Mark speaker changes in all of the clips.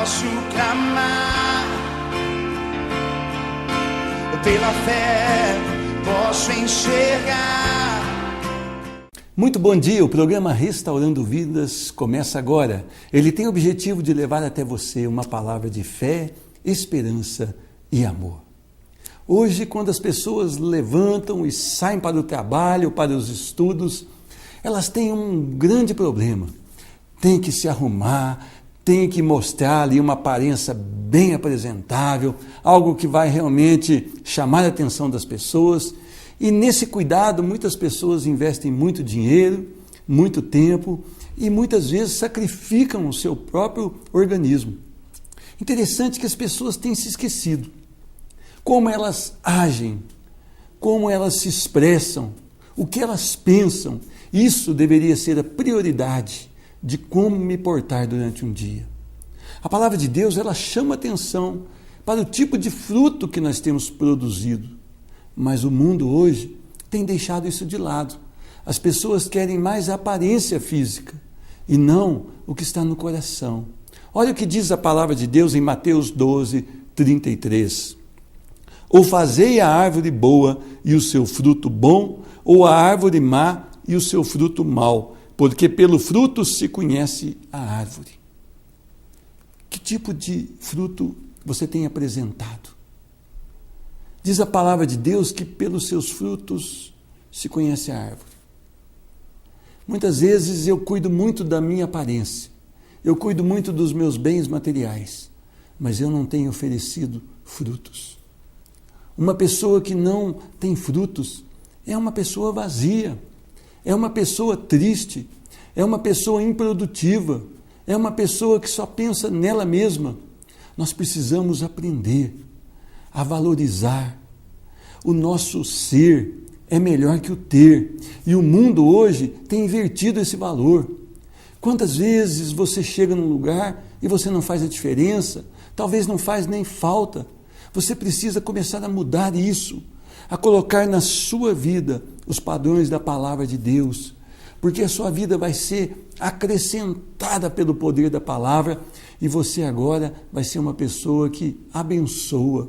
Speaker 1: posso clamar, pela fé posso enxergar.
Speaker 2: Muito bom dia, o programa Restaurando Vidas começa agora. Ele tem o objetivo de levar até você uma palavra de fé, esperança e amor. Hoje, quando as pessoas levantam e saem para o trabalho, para os estudos, elas têm um grande problema. Tem que se arrumar, tem que mostrar ali uma aparência bem apresentável, algo que vai realmente chamar a atenção das pessoas. E nesse cuidado, muitas pessoas investem muito dinheiro, muito tempo e muitas vezes sacrificam o seu próprio organismo. Interessante que as pessoas têm se esquecido como elas agem, como elas se expressam, o que elas pensam. Isso deveria ser a prioridade de como me portar durante um dia. A palavra de Deus, ela chama atenção para o tipo de fruto que nós temos produzido. Mas o mundo hoje tem deixado isso de lado. As pessoas querem mais a aparência física e não o que está no coração. Olha o que diz a palavra de Deus em Mateus 12, 33. Ou fazei a árvore boa e o seu fruto bom, ou a árvore má e o seu fruto mau, porque pelo fruto se conhece a árvore. Que tipo de fruto você tem apresentado? Diz a palavra de Deus que pelos seus frutos se conhece a árvore. Muitas vezes eu cuido muito da minha aparência, eu cuido muito dos meus bens materiais, mas eu não tenho oferecido frutos. Uma pessoa que não tem frutos é uma pessoa vazia, é uma pessoa triste, é uma pessoa improdutiva, é uma pessoa que só pensa nela mesma. Nós precisamos aprender a valorizar. O nosso ser é melhor que o ter. E o mundo hoje tem invertido esse valor. Quantas vezes você chega num lugar e você não faz a diferença? Talvez não faz nem falta. Você precisa começar a mudar isso, a colocar na sua vida os padrões da palavra de Deus, porque a sua vida vai ser acrescentada pelo poder da palavra e você agora vai ser uma pessoa que abençoa.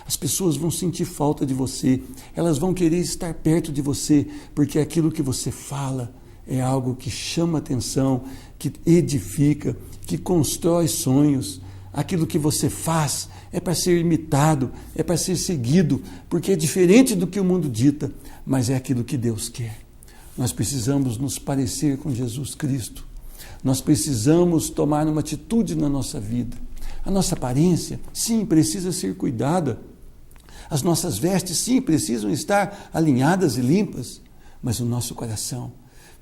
Speaker 2: As pessoas vão sentir falta de você, elas vão querer estar perto de você, porque aquilo que você fala é algo que chama atenção, que edifica, que constrói sonhos. Aquilo que você faz é para ser imitado, é para ser seguido, porque é diferente do que o mundo dita, mas é aquilo que Deus quer. Nós precisamos nos parecer com Jesus Cristo. Nós precisamos tomar uma atitude na nossa vida. A nossa aparência, sim, precisa ser cuidada. As nossas vestes, sim, precisam estar alinhadas e limpas, mas o nosso coração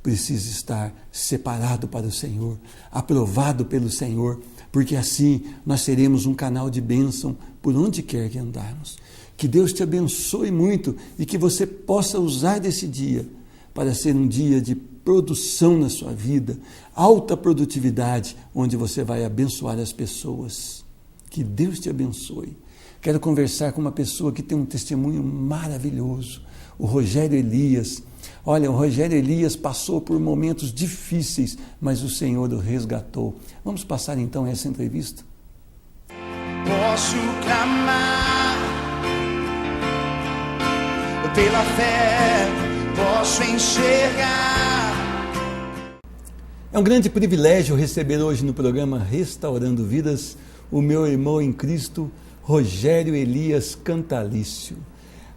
Speaker 2: precisa estar separado para o Senhor, aprovado pelo Senhor, porque assim nós seremos um canal de bênção por onde quer que andarmos. Que Deus te abençoe muito e que você possa usar desse dia para ser um dia de produção na sua vida, alta produtividade, onde você vai abençoar as pessoas. Que Deus te abençoe. Quero conversar com uma pessoa que tem um testemunho maravilhoso, o Rogério Elias. Olha, o Rogério Elias passou por momentos difíceis, mas o Senhor o resgatou. Vamos passar então essa entrevista?
Speaker 1: Posso clamar, pela fé posso enxergar.
Speaker 2: É um grande privilégio receber hoje no programa Restaurando Vidas o meu irmão em Cristo, Rogério Elias Cantalício.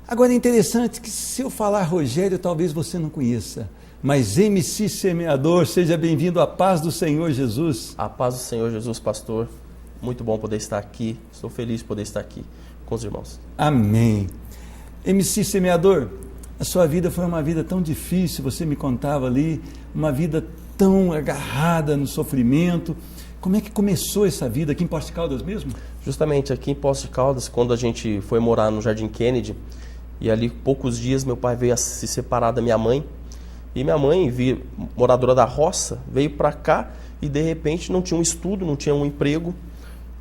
Speaker 2: Agora é interessante que se eu falar Rogério, talvez você não conheça, mas MC Semeador, seja bem-vindo à paz do Senhor Jesus.
Speaker 3: A paz do Senhor Jesus, pastor. Muito bom poder estar aqui, estou feliz de poder estar aqui com os irmãos.
Speaker 2: Amém. MC Semeador, a sua vida foi uma vida tão difícil, você me contava ali, uma vida tão agarrada no sofrimento. Como é que começou essa vida aqui em Poços de Caldas mesmo? Justamente aqui em Poços de Caldas, quando a gente foi morar no Jardim Kennedy, e ali poucos dias meu pai veio a se separar da minha mãe, e minha mãe, moradora da roça, veio para cá e de repente não tinha um estudo, não tinha um emprego,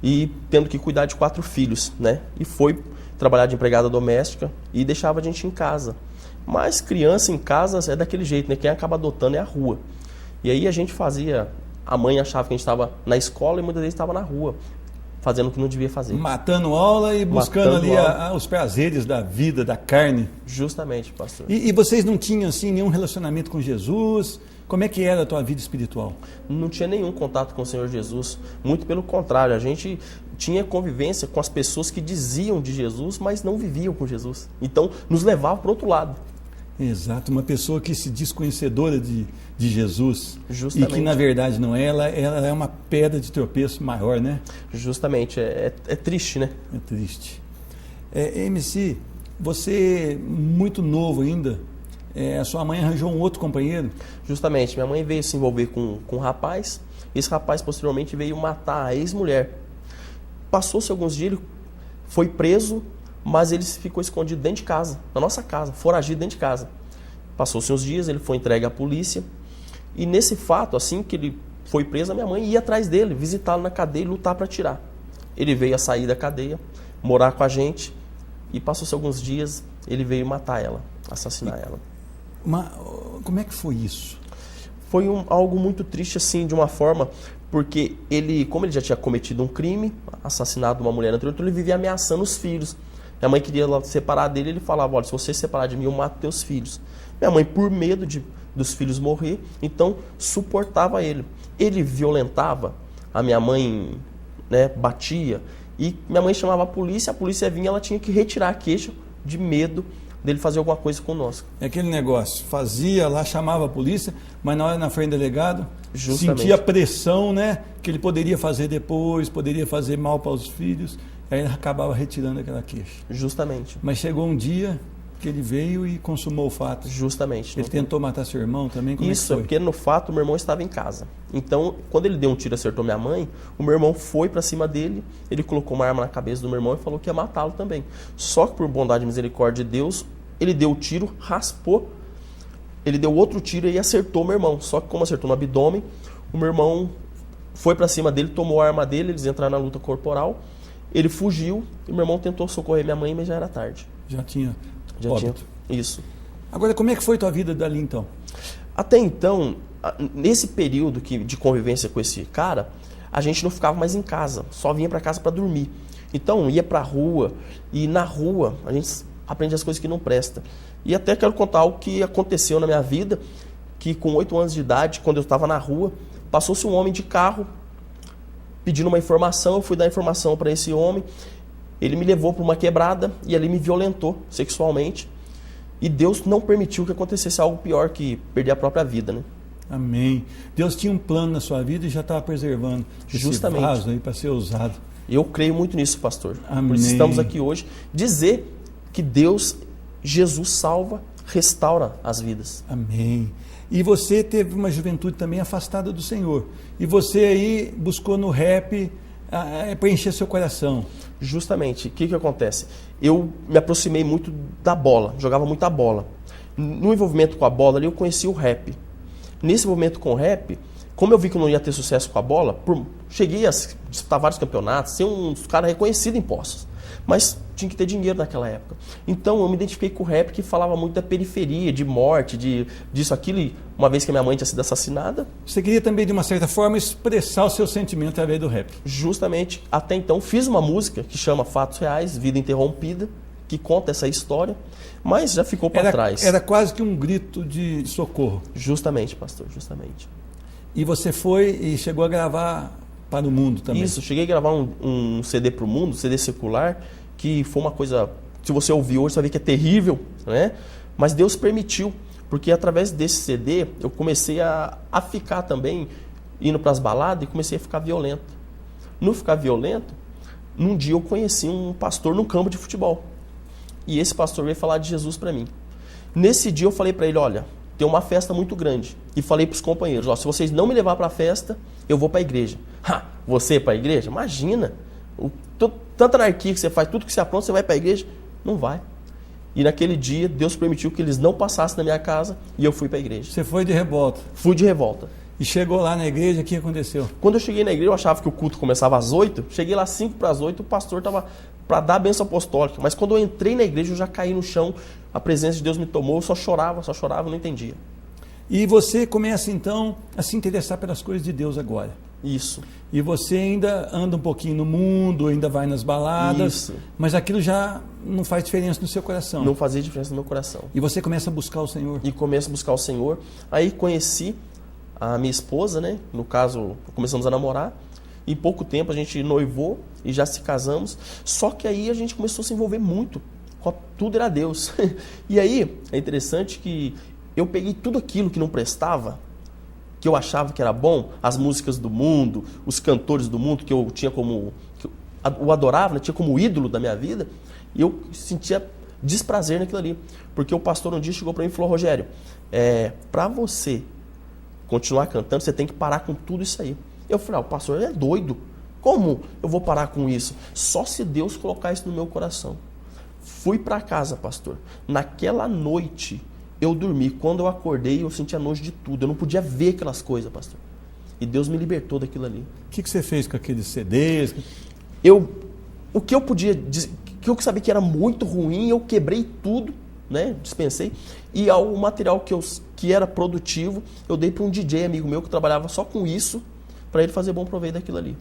Speaker 2: e tendo que cuidar de 4 filhos, né? E foi trabalhar de empregada doméstica e deixava a gente em casa. Mas criança em casa é daquele jeito, né? Quem acaba adotando é a rua. E aí a gente fazia, a mãe achava que a gente estava na escola e muitas vezes estava na rua.
Speaker 3: fazendo o que não devia fazer.
Speaker 2: Matando aula e buscando
Speaker 3: Matando
Speaker 2: ali
Speaker 3: aula.
Speaker 2: os prazeres da vida, da carne.
Speaker 3: Justamente, pastor.
Speaker 2: E vocês não tinham assim nenhum relacionamento com Jesus? Como é que era a tua vida espiritual?
Speaker 3: Não tinha nenhum contato com o Senhor Jesus. Muito pelo contrário, a gente tinha convivência com as pessoas que diziam de Jesus, mas não viviam com Jesus. Então, nos levava para o outro lado.
Speaker 2: Exato, uma pessoa que se diz conhecedora de Jesus.
Speaker 3: Justamente.
Speaker 2: E que na verdade não é, ela é uma pedra de tropeço maior, né?
Speaker 3: Justamente, é triste, né?
Speaker 2: É triste. MC, você muito novo ainda, a sua mãe arranjou um outro companheiro?
Speaker 3: Justamente, minha mãe veio se envolver com um rapaz, esse rapaz posteriormente veio matar a ex-mulher. Passou-se alguns dias, ele foi preso, mas ele ficou escondido dentro de casa, na nossa casa, foragido dentro de casa. Passou-se uns dias, ele foi entregue à polícia, e nesse fato, assim que ele foi preso, a minha mãe ia atrás dele, visitá-lo na cadeia e lutar para tirar. Ele veio a sair da cadeia, morar com a gente, e passou-se alguns dias, ele veio matar ela, assassinar ela.
Speaker 2: Mas como é que foi isso?
Speaker 3: Foi algo muito triste, assim, de uma forma, porque como ele já tinha cometido um crime, assassinado uma mulher anterior, então ele vivia ameaçando os filhos. Minha mãe queria separar dele, ele falava, olha, se você separar de mim, eu mato teus filhos. Minha mãe, por medo dos filhos morrer, então suportava ele. Ele violentava, a minha mãe, né, batia, e minha mãe chamava a polícia vinha, ela tinha que retirar a queixa de medo dele fazer alguma coisa conosco.
Speaker 2: É aquele negócio, fazia lá, chamava a polícia, mas na hora na frente do delegado,
Speaker 3: Justamente.
Speaker 2: sentia a pressão, né, que ele poderia fazer depois, poderia fazer mal para os filhos, aí ele acabava retirando aquela queixa.
Speaker 3: Justamente.
Speaker 2: Mas chegou um dia que ele veio e consumou o fato.
Speaker 3: Justamente.
Speaker 2: Ele tentou matar seu irmão também? Como
Speaker 3: Isso,
Speaker 2: é que foi?
Speaker 3: porque no fato o meu irmão estava em casa. Então, quando ele deu um tiro e acertou minha mãe, o meu irmão foi para cima dele, ele colocou uma arma na cabeça do meu irmão e falou que ia matá-lo também. Só que por bondade e misericórdia de Deus, ele deu o tiro, raspou, ele deu outro tiro e acertou o meu irmão. Só que como acertou no abdômen, o meu irmão foi para cima dele, tomou a arma dele, eles entraram na luta corporal, ele fugiu e meu irmão tentou socorrer minha mãe, mas já era tarde.
Speaker 2: Já tinha
Speaker 3: Tinha isso.
Speaker 2: Agora, como é que foi tua vida dali então?
Speaker 3: Até então, nesse período de convivência com esse cara, a gente não ficava mais em casa, só vinha para casa para dormir. Então, ia para a rua, e na rua a gente aprende as coisas que não prestam. E até quero contar algo que aconteceu na minha vida, que com 8 anos de idade, quando eu estava na rua, passou-se um homem de carro pedindo uma informação, eu fui dar informação para esse homem, ele me levou para uma quebrada e ali me violentou sexualmente. E Deus não permitiu que acontecesse algo pior que perder a própria vida, né?
Speaker 2: Amém. Deus tinha um plano na sua vida e já estava preservando
Speaker 3: Justamente.
Speaker 2: esse vaso aí para ser usado.
Speaker 3: Eu creio muito nisso, pastor.
Speaker 2: Amém.
Speaker 3: Por isso estamos aqui hoje, dizer que Deus, Jesus salva, restaura as vidas.
Speaker 2: Amém. E você teve uma juventude também afastada do Senhor. E você aí buscou no rap preencher seu coração.
Speaker 3: Justamente. O que acontece? Eu me aproximei muito da bola, jogava muita bola. No envolvimento com a bola ali, eu conheci o rap. Nesse envolvimento com o rap, como eu vi que eu não ia ter sucesso com a bola, cheguei a disputar vários campeonatos, ser um cara reconhecido em Poços. Mas tinha que ter dinheiro naquela época. Então eu me identifiquei com o rap que falava muito da periferia, de morte, disso, aquilo. E uma vez que a minha mãe tinha sido assassinada.
Speaker 2: Você queria também, de uma certa forma, expressar o seu sentimento através do rap.
Speaker 3: Justamente, até então, fiz uma música que chama Fatos Reais, Vida Interrompida, que conta essa história, mas já ficou para trás.
Speaker 2: Era quase que um grito de socorro.
Speaker 3: Justamente, pastor, justamente.
Speaker 2: E você foi e chegou a gravar para o mundo também.
Speaker 3: Isso, cheguei a gravar um CD para o mundo, CD secular, que foi uma coisa, se você ouvir hoje, você vai ver que é terrível, né? Mas Deus permitiu, porque através desse CD, eu comecei a ficar também, indo para as baladas, e comecei a ficar violento. No ficar violento, num dia eu conheci um pastor num campo de futebol. E esse pastor veio falar de Jesus para mim. Nesse dia eu falei para ele, olha, tem uma festa muito grande. E falei para os companheiros, ó, se vocês não me levar para a festa, eu vou para a igreja. Você para a igreja? Imagina! Tanta anarquia que você faz, tudo que você apronta, você vai para a igreja? Não vai. E naquele dia, Deus permitiu que eles não passassem na minha casa e eu fui para a igreja.
Speaker 2: Você foi de revolta?
Speaker 3: Fui de revolta.
Speaker 2: E chegou lá na igreja, o que aconteceu?
Speaker 3: Quando eu cheguei na igreja, eu achava que o culto começava às 8, cheguei lá 5 para as 8, o pastor estava para dar a bênção apostólica. Mas quando eu entrei na igreja, eu já caí no chão, a presença de Deus me tomou, eu só chorava, não entendia.
Speaker 2: E você começa então a se interessar pelas coisas de Deus agora.
Speaker 3: Isso.
Speaker 2: E você ainda anda um pouquinho no mundo, ainda vai nas baladas,
Speaker 3: Isso.
Speaker 2: mas aquilo já não faz diferença no seu coração.
Speaker 3: Não fazia diferença no meu coração.
Speaker 2: E você começa a buscar o Senhor.
Speaker 3: E começo a buscar o Senhor. Aí conheci a minha esposa, né? No caso, começamos a namorar. Em pouco tempo a gente noivou e já se casamos. Só que aí a gente começou a se envolver muito. Tudo era Deus. E aí é interessante que eu peguei tudo aquilo que não prestava, que eu achava que era bom, as músicas do mundo, os cantores do mundo que eu tinha como, que eu adorava, né? Tinha como ídolo da minha vida, e eu sentia desprazer naquilo ali. Porque o pastor um dia chegou para mim e falou: Rogério, para você continuar cantando, você tem que parar com tudo isso aí. Eu falei: o pastor é doido. Como eu vou parar com isso? Só se Deus colocar isso no meu coração. Fui para casa, pastor. Naquela noite eu dormi. Quando eu acordei, eu sentia nojo de tudo. Eu não podia ver aquelas coisas, pastor. E Deus me libertou daquilo ali.
Speaker 2: O que você fez com aqueles CDs?
Speaker 3: O que eu podia dizer, que eu sabia que era muito ruim, eu quebrei tudo, né? Dispensei. E o material que era produtivo, eu dei para um DJ amigo meu que trabalhava só com isso, para ele fazer bom proveito daquilo ali.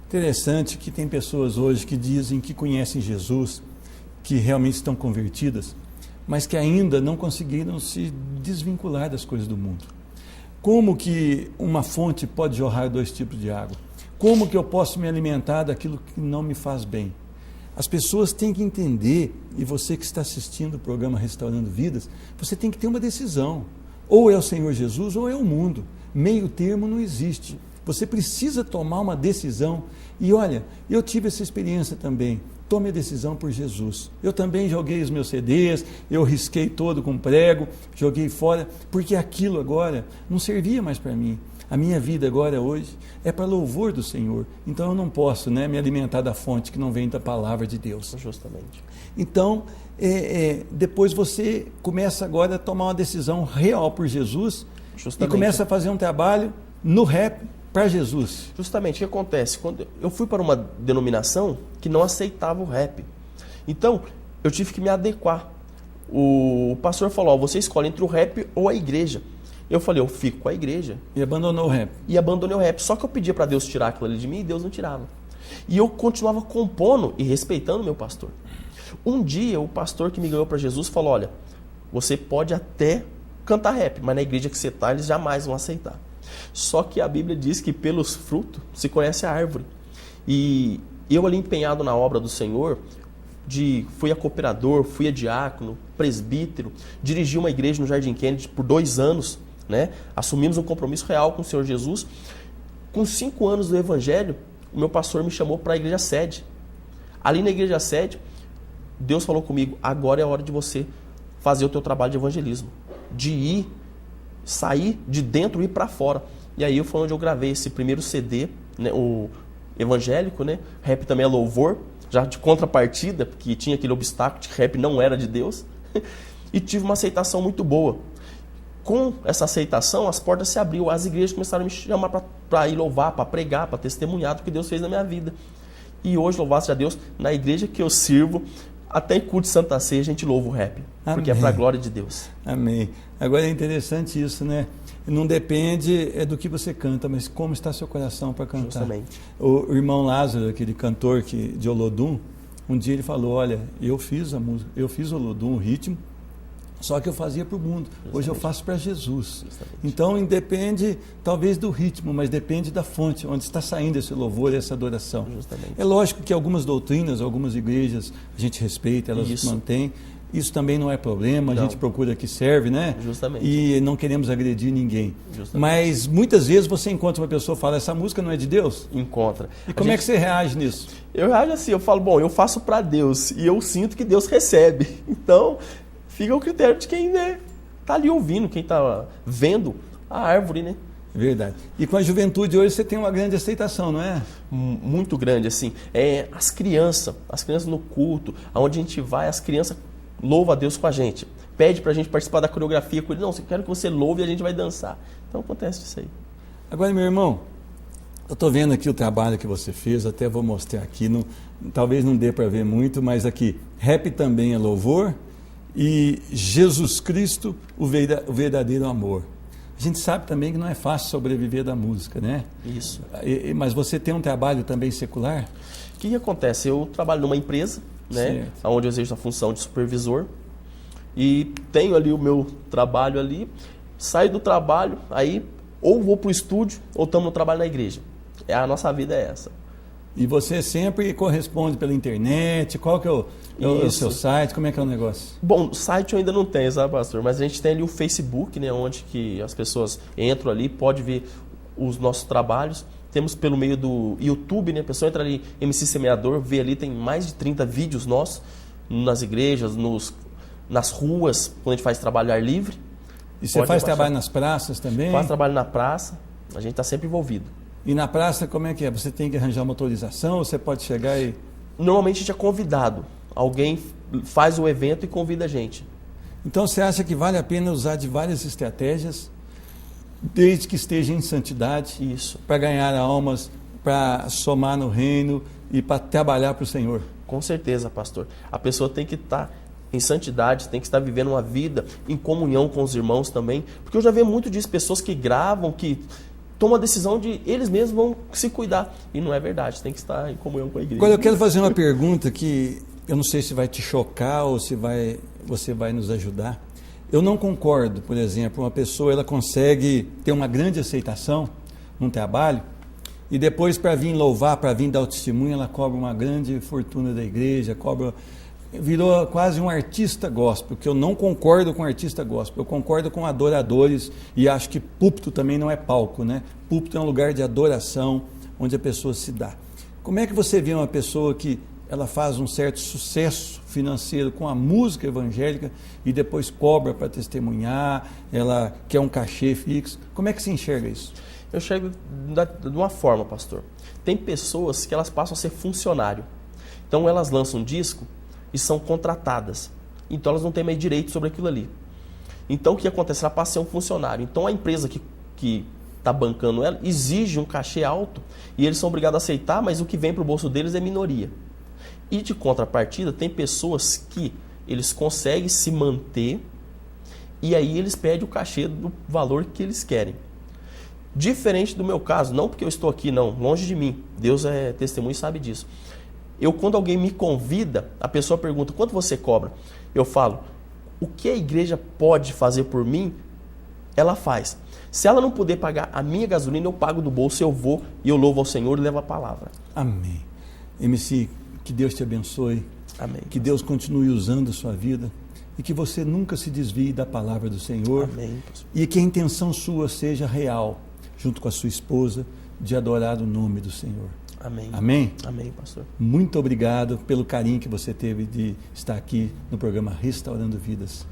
Speaker 2: Interessante que tem pessoas hoje que dizem que conhecem Jesus, que realmente estão convertidas, mas que ainda não conseguiram se desvincular das coisas do mundo. Como que uma fonte pode jorrar 2 tipos de água? Como que eu posso me alimentar daquilo que não me faz bem? As pessoas têm que entender, e você que está assistindo o programa Restaurando Vidas, você tem que ter uma decisão. Ou é o Senhor Jesus ou é o mundo. Meio termo não existe. Você precisa tomar uma decisão. E olha, eu tive essa experiência também. Tome a decisão por Jesus. Eu também joguei os meus CDs, eu risquei todo com prego, joguei fora, porque aquilo agora não servia mais para mim. A minha vida agora, hoje, é para louvor do Senhor. Então eu não posso, né, me alimentar da fonte que não vem da palavra de Deus.
Speaker 3: Justamente.
Speaker 2: Então, depois você começa agora a tomar uma decisão real por Jesus. Justamente. E começa a fazer um trabalho no rap para Jesus.
Speaker 3: Justamente, o que acontece? Quando eu fui para uma denominação que não aceitava o rap. Então, eu tive que me adequar. O pastor falou: você escolhe entre o rap ou a igreja. Eu falei: eu fico com a igreja.
Speaker 2: E abandonou o rap.
Speaker 3: E abandonei o rap. Só que eu pedia para Deus tirar aquilo ali de mim e Deus não tirava. E eu continuava compondo e respeitando o meu pastor. Um dia, o pastor que me ganhou para Jesus falou: olha, você pode até cantar rap, mas na igreja que você está, eles jamais vão aceitar. Só que a Bíblia diz que pelos frutos se conhece a árvore. E eu ali empenhado na obra do Senhor, fui a cooperador, fui a diácono, presbítero, dirigi uma igreja no Jardim Kennedy por 2 anos, né? Assumimos um compromisso real com o Senhor Jesus. Com 5 anos do Evangelho, o meu pastor me chamou para a igreja sede. Ali na igreja sede, Deus falou comigo: agora é a hora de você fazer o teu trabalho de evangelismo, de sair de dentro e ir para fora. E aí foi onde eu gravei esse primeiro CD, né, o evangélico, né? Rap também é louvor, já de contrapartida, porque tinha aquele obstáculo de que rap não era de Deus. E tive uma aceitação muito boa. Com essa aceitação, as portas se abriram, as igrejas começaram a me chamar para ir louvar, para pregar, para testemunhar do que Deus fez na minha vida. E hoje, louvado seja Deus, na igreja que eu sirvo, até em culto de Santa Ceia, a gente louva o rap. Amém. Porque é para a glória de Deus.
Speaker 2: Amém. Agora é interessante isso, né? Não depende do que você canta, mas como está seu coração para cantar.
Speaker 3: Justamente.
Speaker 2: O irmão Lázaro, aquele cantor de Olodum, um dia ele falou: olha, eu fiz a música, eu fiz Olodum, o ritmo, só que eu fazia para o mundo. Justamente. Hoje eu faço para Jesus. Justamente. Então, independe talvez do ritmo, mas depende da fonte, onde está saindo esse louvor e essa adoração.
Speaker 3: Justamente.
Speaker 2: É lógico que algumas doutrinas, algumas igrejas, a gente respeita, elas mantêm. Isso também não é problema, a gente procura que serve, né?
Speaker 3: Justamente.
Speaker 2: E não queremos agredir ninguém.
Speaker 3: Justamente.
Speaker 2: Mas muitas vezes você encontra uma pessoa que fala: essa música não é de Deus?
Speaker 3: Encontra.
Speaker 2: E como é que você reage nisso?
Speaker 3: Eu reajo assim, eu falo: bom, eu faço para Deus e eu sinto que Deus recebe. Então, fica o critério de quem está ali ouvindo, quem está vendo a árvore, né?
Speaker 2: Verdade. E com a juventude hoje você tem uma grande aceitação, não é?
Speaker 3: Muito grande, assim. As crianças no culto, aonde a gente vai, as crianças louvam a Deus com a gente. Pede pra gente participar da coreografia com ele. Não, eu quero que você louve e a gente vai dançar. Então acontece isso aí.
Speaker 2: Agora, meu irmão, eu estou vendo aqui o trabalho que você fez, até vou mostrar aqui. Talvez não dê para ver muito, mas aqui, rap também é louvor e Jesus Cristo, o verdadeiro amor. A gente sabe também que não é fácil sobreviver da música, né?
Speaker 3: Isso.
Speaker 2: Mas você tem um trabalho também secular?
Speaker 3: O que acontece? Eu trabalho numa empresa, né, onde eu exerço a função de supervisor e tenho ali o meu trabalho ali, saio do trabalho, aí ou vou para o estúdio ou estamos no trabalho na igreja. A nossa vida é essa.
Speaker 2: E você sempre corresponde pela internet? Qual que é o seu site? Como é que é o negócio?
Speaker 3: Bom, site eu ainda não tenho, sabe, pastor? Mas a gente tem ali o Facebook, né, onde que as pessoas entram ali, pode ver os nossos trabalhos. Temos pelo meio do YouTube, né? A pessoa entra ali, MC Semeador, vê ali, tem mais de 30 vídeos nossos nas igrejas, nas ruas, quando a gente faz trabalho ar livre.
Speaker 2: E você faz trabalho nas praças também?
Speaker 3: Faz trabalho na praça, a gente está sempre envolvido.
Speaker 2: E na praça, como é que é? Você tem que arranjar uma autorização ou você pode chegar e...
Speaker 3: Normalmente a gente é convidado. Alguém faz o evento e convida a gente.
Speaker 2: Então você acha que vale a pena usar de várias estratégias, desde que esteja em santidade,
Speaker 3: isso,
Speaker 2: para ganhar almas, para somar no reino e para trabalhar para o Senhor?
Speaker 3: Com certeza, pastor. A pessoa tem que estar em santidade, tem que estar vivendo uma vida em comunhão com os irmãos também. Porque eu já vejo muito disso, pessoas que gravam, que tomam a decisão de eles mesmos vão se cuidar. E não é verdade, tem que estar em comunhão com a igreja.
Speaker 2: Agora eu quero fazer uma pergunta que eu não sei se vai te chocar ou se você vai nos ajudar. Eu não concordo, por exemplo, uma pessoa ela consegue ter uma grande aceitação num trabalho e depois para vir louvar, para vir dar o testemunho, ela cobra uma grande fortuna da igreja, virou quase um artista gospel, que eu não concordo com artista gospel, eu concordo com adoradores e acho que púlpito também não é palco, né? Púlpito é um lugar de adoração, onde a pessoa se dá. Como é que você vê uma pessoa que ela faz um certo sucesso financeiro com a música evangélica e depois cobra para testemunhar, ela quer um cachê fixo? Como é que se enxerga isso?
Speaker 3: Eu enxergo de uma forma, pastor. Tem pessoas que elas passam a ser funcionário. Então elas lançam um disco e são contratadas. Então elas não têm mais direito sobre aquilo ali. Então o que acontece? Ela passa a ser um funcionário. Então a empresa que está bancando ela exige um cachê alto e eles são obrigados a aceitar, mas o que vem para o bolso deles é minoria. E de contrapartida, tem pessoas que eles conseguem se manter e aí eles pedem o cachê do valor que eles querem. Diferente do meu caso, não porque eu estou aqui, não, longe de mim. Deus é testemunho e sabe disso. Quando alguém me convida, a pessoa pergunta, quanto você cobra? Eu falo, o que a igreja pode fazer por mim, ela faz. Se ela não puder pagar a minha gasolina, eu pago do bolso, eu vou e eu louvo ao Senhor e levo a palavra.
Speaker 2: Amém. MC, que Deus te abençoe.
Speaker 3: Amém.
Speaker 2: Que Deus continue usando a sua vida e que você nunca se desvie da palavra do Senhor.
Speaker 3: Amém.
Speaker 2: E que a intenção sua seja real, junto com a sua esposa, de adorar o nome do Senhor.
Speaker 3: Amém.
Speaker 2: Amém?
Speaker 3: Amém, pastor.
Speaker 2: Muito obrigado pelo carinho que você teve de estar aqui no programa Restaurando Vidas.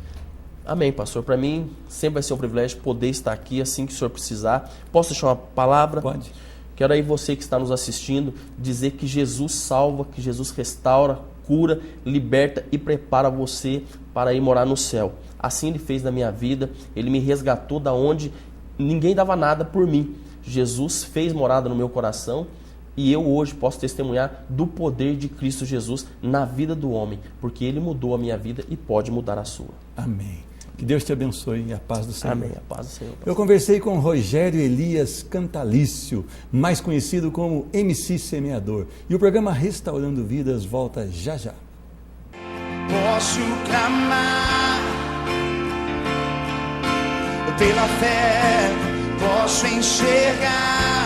Speaker 3: Amém, pastor. Para mim, sempre vai ser um privilégio poder estar aqui assim que o senhor precisar. Posso deixar uma palavra?
Speaker 2: Pode.
Speaker 3: Quero aí você que está nos assistindo dizer que Jesus salva, que Jesus restaura, cura, liberta e prepara você para ir morar no céu. Assim Ele fez na minha vida, Ele me resgatou da onde ninguém dava nada por mim. Jesus fez morada no meu coração e eu hoje posso testemunhar do poder de Cristo Jesus na vida do homem, porque Ele mudou a minha vida e pode mudar a sua.
Speaker 2: Amém. Que Deus te abençoe e a paz do Senhor.
Speaker 3: Amém, a paz do Senhor.
Speaker 2: Eu conversei com Rogério Elias Cantalício, mais conhecido como MC Semeador. E o programa Restaurando Vidas volta já já.
Speaker 1: Posso clamar pela fé, posso enxergar.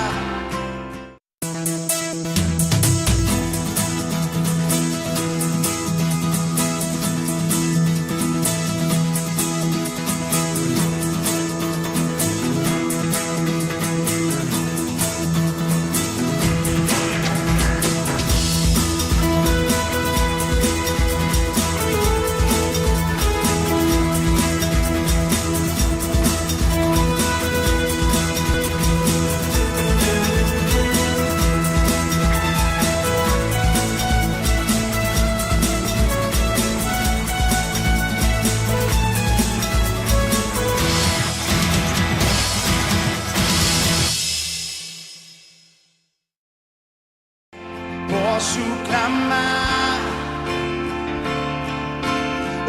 Speaker 1: Posso clamar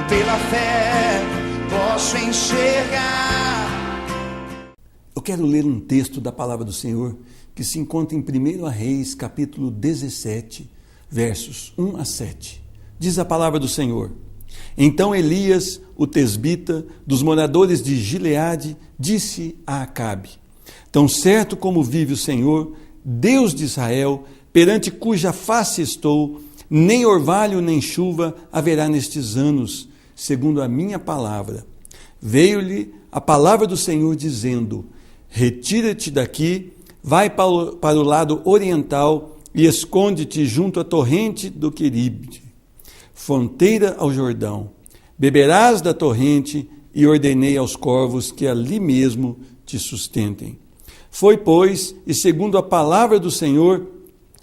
Speaker 1: pela fé, posso enxergar.
Speaker 2: Eu quero ler um texto da palavra do Senhor que se encontra em 1 Reis, capítulo 17, versos 1 a 7. Diz a palavra do Senhor: Então Elias, o tesbita, dos moradores de Gileade, disse a Acabe: Tão certo como vive o Senhor, Deus de Israel, perante cuja face estou, nem orvalho nem chuva haverá nestes anos, segundo a minha palavra. Veio-lhe a palavra do Senhor dizendo: Retira-te daqui, vai para o lado oriental e esconde-te junto à torrente do Querite, fronteira ao Jordão. Beberás da torrente, e ordenei aos corvos que ali mesmo te sustentem. Foi, pois, e segundo a palavra do Senhor,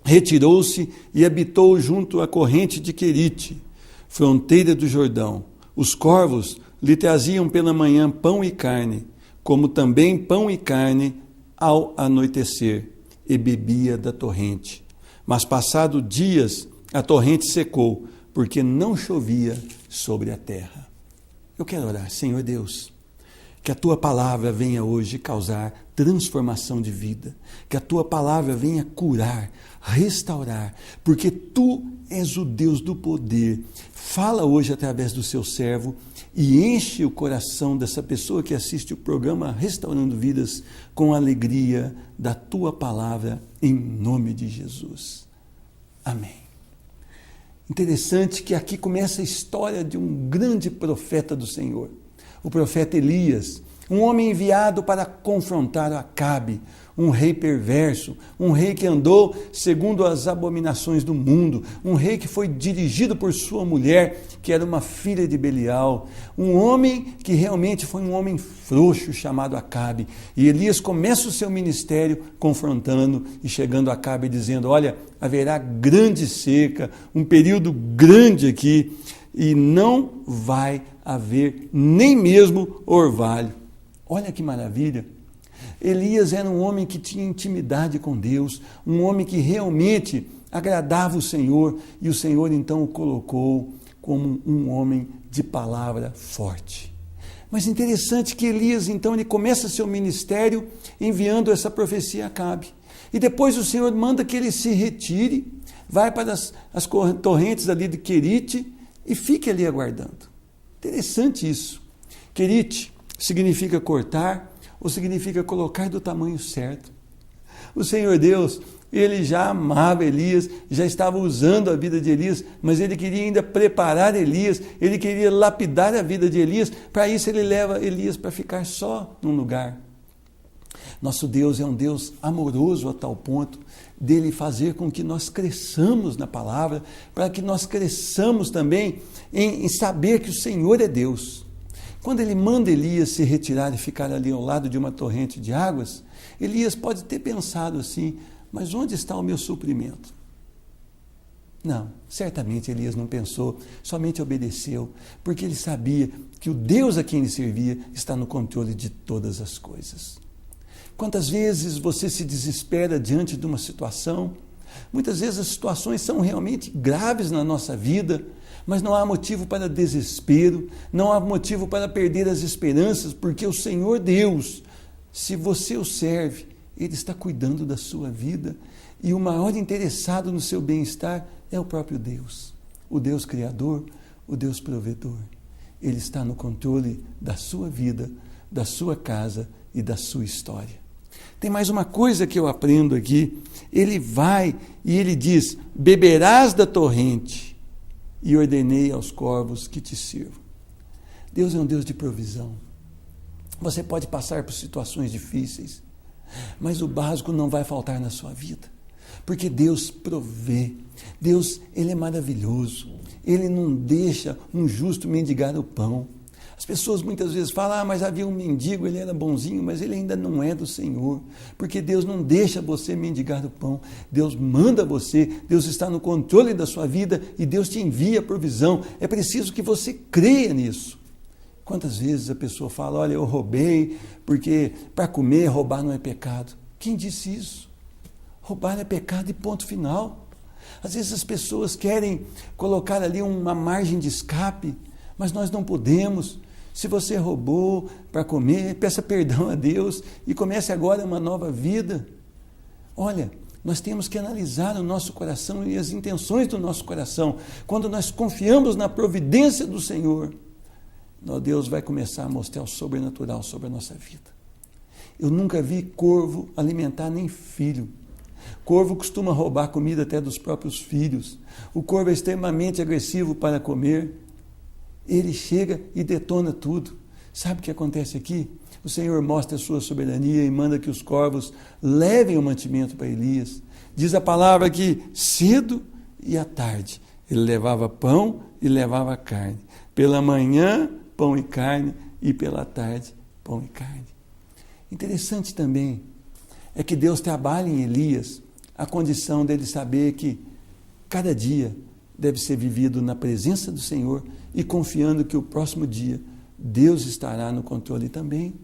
Speaker 2: retirou-se e habitou junto à corrente de Querite, fronteira do Jordão. Os corvos lhe traziam pela manhã pão e carne, como também pão e carne ao anoitecer, e bebia da torrente. Mas passado dias, a torrente secou, porque não chovia sobre a terra. Eu quero orar. Senhor Deus, que a Tua palavra venha hoje causar transformação de vida, que a Tua palavra venha curar, restaurar, porque Tu és o Deus do poder. Fala hoje através do Seu servo e enche o coração dessa pessoa que assiste o programa Restaurando Vidas com a alegria da Tua palavra, em nome de Jesus. Amém. Interessante que aqui começa a história de um grande profeta do Senhor, o profeta Elias, um homem enviado para confrontar Acabe, um rei perverso, um rei que andou segundo as abominações do mundo, um rei que foi dirigido por sua mulher, que era uma filha de Belial, um homem que realmente foi um homem frouxo chamado Acabe. E Elias começa o seu ministério confrontando e chegando a Acabe dizendo: olha, haverá grande seca, um período grande aqui, e não vai haver nem mesmo orvalho. Olha que maravilha! Elias era um homem que tinha intimidade com Deus, um homem que realmente agradava o Senhor, e o Senhor então o colocou como um homem de palavra forte. Mas interessante que Elias então ele começa seu ministério enviando essa profecia a Acabe. E depois o Senhor manda que ele se retire, vai para as torrentes ali de Querite e fique ali aguardando. Interessante isso. Querite significa cortar, ou significa colocar do tamanho certo. O Senhor Deus, Ele já amava Elias, já estava usando a vida de Elias, mas Ele queria ainda preparar Elias, Ele queria lapidar a vida de Elias. Para isso Ele leva Elias para ficar só num lugar. Nosso Deus é um Deus amoroso a tal ponto dele fazer com que nós cresçamos na palavra, para que nós cresçamos também em saber que o Senhor é Deus. Quando ele manda Elias se retirar e ficar ali ao lado de uma torrente de águas, Elias pode ter pensado assim: mas onde está o meu suprimento? Não, certamente Elias não pensou, somente obedeceu, porque ele sabia que o Deus a quem ele servia está no controle de todas as coisas. Quantas vezes você se desespera diante de uma situação? Muitas vezes as situações são realmente graves na nossa vida, mas não há motivo para desespero, não há motivo para perder as esperanças, porque o Senhor Deus, se você o serve, Ele está cuidando da sua vida, e o maior interessado no seu bem-estar é o próprio Deus, o Deus Criador, o Deus Provedor. Ele está no controle da sua vida, da sua casa e da sua história. Tem mais uma coisa que eu aprendo aqui. Ele vai e ele diz: beberás da torrente, e ordenei aos corvos que te sirvam. Deus é um Deus de provisão. Você pode passar por situações difíceis, mas o básico não vai faltar na sua vida, porque Deus provê. Deus, Ele é maravilhoso. Ele não deixa um justo mendigar o pão. As pessoas muitas vezes falam: mas havia um mendigo, ele era bonzinho, mas ele ainda não é do Senhor, porque Deus não deixa você mendigar o pão. Deus manda você, Deus está no controle da sua vida e Deus te envia a provisão. É preciso que você creia nisso. Quantas vezes a pessoa fala: olha, eu roubei, porque para comer, roubar não é pecado. Quem disse isso? Roubar é pecado e ponto final. Às vezes as pessoas querem colocar ali uma margem de escape, mas nós não podemos. Se você roubou para comer, peça perdão a Deus e comece agora uma nova vida. Olha, nós temos que analisar o nosso coração e as intenções do nosso coração. Quando nós confiamos na providência do Senhor, Deus vai começar a mostrar o sobrenatural sobre a nossa vida. Eu nunca vi corvo alimentar nem filho. Corvo costuma roubar comida até dos próprios filhos. O corvo é extremamente agressivo para comer. Ele chega e detona tudo. Sabe o que acontece aqui? O Senhor mostra a sua soberania e manda que os corvos levem o mantimento para Elias. Diz a palavra que cedo e à tarde ele levava pão e levava carne. Pela manhã, pão e carne, e pela tarde, pão e carne. Interessante também é que Deus trabalha em Elias a condição dele saber que cada dia deve ser vivido na presença do Senhor e confiando que o próximo dia Deus estará no controle também.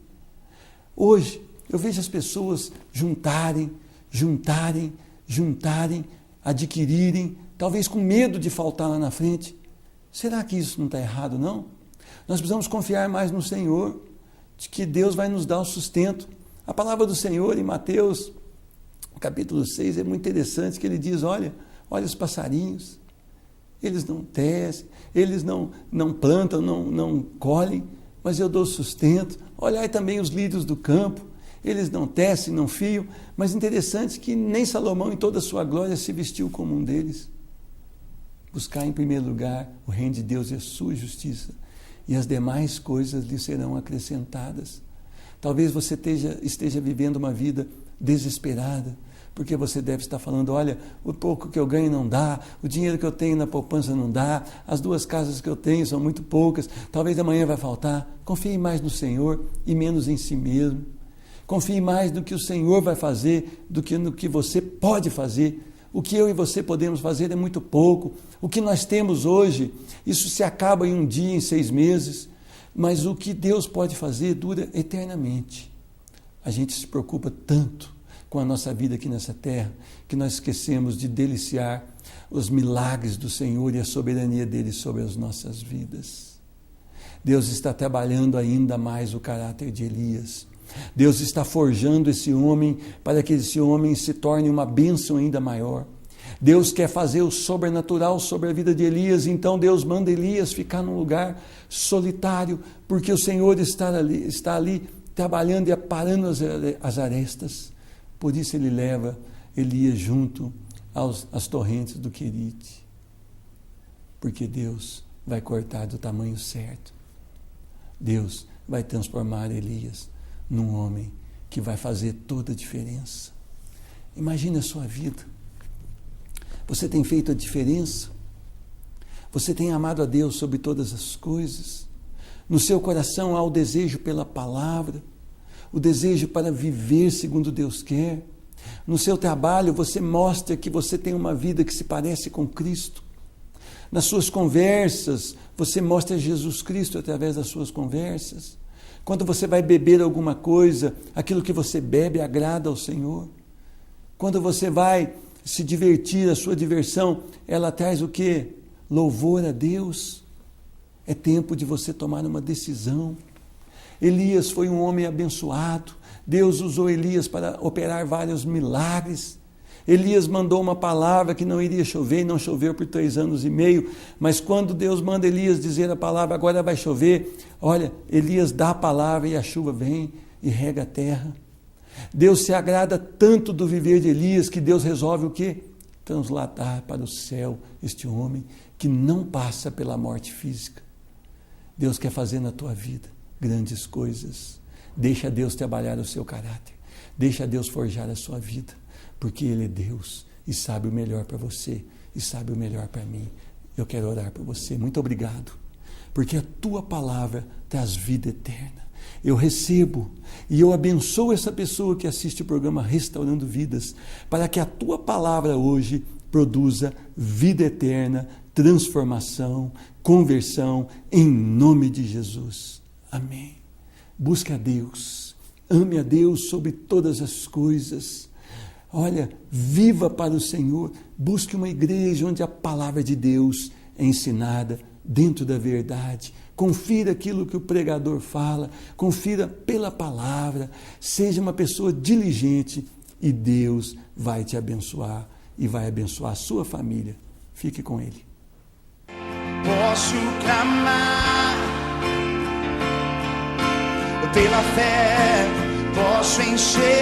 Speaker 2: Hoje, eu vejo as pessoas juntarem, adquirirem, talvez com medo de faltar lá na frente. Será que isso não está errado, não? Nós precisamos confiar mais no Senhor, de que Deus vai nos dar o sustento. A palavra do Senhor em Mateus, capítulo 6, é muito interessante, que ele diz, olha os passarinhos, eles não tecem, eles não plantam, não colhem, mas eu dou sustento. Olhai também os lírios do campo, eles não tecem, não fiam, mas interessante que nem Salomão em toda a sua glória se vestiu como um deles. Buscar em primeiro lugar o reino de Deus e a sua justiça, e as demais coisas lhe serão acrescentadas. Talvez você esteja vivendo uma vida desesperada, porque você deve estar falando, olha, o pouco que eu ganho não dá, o dinheiro que eu tenho na poupança não dá, as 2 casas que eu tenho são muito poucas, talvez amanhã vai faltar. Confie mais no Senhor e menos em si mesmo. Confie mais no que o Senhor vai fazer do que no que você pode fazer. O que eu e você podemos fazer é muito pouco. O que nós temos hoje, isso se acaba em um dia, em 6 meses, mas o que Deus pode fazer dura eternamente. A gente se preocupa tanto com a nossa vida aqui nessa terra, que nós esquecemos de deliciar os milagres do Senhor e a soberania dele sobre as nossas vidas. Deus está trabalhando ainda mais o caráter de Elias. Deus está forjando esse homem para que esse homem se torne uma bênção ainda maior. Deus quer fazer o sobrenatural sobre a vida de Elias, então Deus manda Elias ficar num lugar solitário, porque o Senhor está ali trabalhando e aparando as arestas. Por isso ele leva Elias junto às torrentes do Querite, porque Deus vai cortar do tamanho certo. Deus vai transformar Elias num homem que vai fazer toda a diferença. Imagine a sua vida. Você tem feito a diferença? Você tem amado a Deus sobre todas as coisas? No seu coração há o desejo pela palavra, o desejo para viver segundo Deus quer. No seu trabalho você mostra que você tem uma vida que se parece com Cristo. Nas suas conversas você mostra Jesus Cristo através das suas conversas. Quando você vai beber alguma coisa, aquilo que você bebe agrada ao Senhor. Quando você vai se divertir, a sua diversão, ela traz o quê? Louvor a Deus. É tempo de você tomar uma decisão. Elias foi um homem abençoado. Deus usou Elias para operar vários milagres. Elias mandou uma palavra que não iria chover, e não choveu por 3 anos e meio, mas quando Deus manda Elias dizer a palavra, agora vai chover, olha, Elias dá a palavra e a chuva vem e rega a terra. Deus se agrada tanto do viver de Elias que Deus resolve o quê? Transladar para o céu este homem que não passa pela morte física. Deus quer fazer na tua vida grandes coisas. Deixa Deus trabalhar o seu caráter. Deixa Deus forjar a sua vida. Porque Ele é Deus e sabe o melhor para você e sabe o melhor para mim. Eu quero orar por você. Muito obrigado. Porque a tua palavra traz vida eterna. Eu recebo e eu abençoo essa pessoa que assiste o programa Restaurando Vidas, para que a tua palavra hoje produza vida eterna, transformação, conversão, em nome de Jesus. Amém. Busque a Deus, ame a Deus sobre todas as coisas. Olha, viva para o Senhor, busque uma igreja onde a palavra de Deus é ensinada dentro da verdade, confira aquilo que o pregador fala, confira pela palavra, seja uma pessoa diligente e Deus vai te abençoar e vai abençoar a sua família. Fique com Ele.
Speaker 1: Posso clamar pela fé, posso encher.